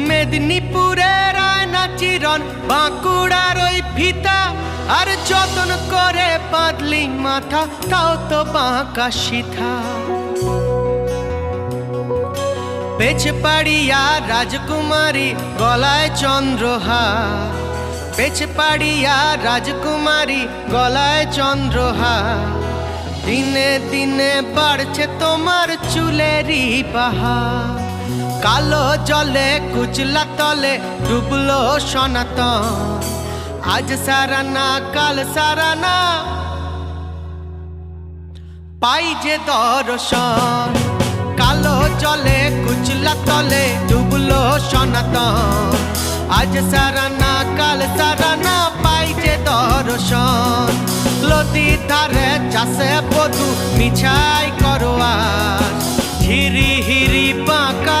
মেদিনীপুরের আয়না চিরন বাঁকুড়ার ওই ফিতা, আর যতন করে বাঁধলি মাথা তাও তো বাঁকা সিথা। পেছপাড়িয়া রাজকুমারী গলায় চন্দ্রহার, পেছপাড়িয়া রাজকুমারী গলায় চন্দ্রহার। দিনে দিনে বাড়ছে তোমার চুলেরই বাহার, কালো জলে কুচলা তলে ডুবলো সনাতন। আজ সারানা কাল সারানা পাই যে দর্শন, কালো জলে কুচলা তলে ডুবলো সনাতন। আজ সারানা কাল সারানা পাই যে দর্শন। নদীর ধারে চাষে বধু মিছাই করো আজ, হিরি হিরি বাঁকা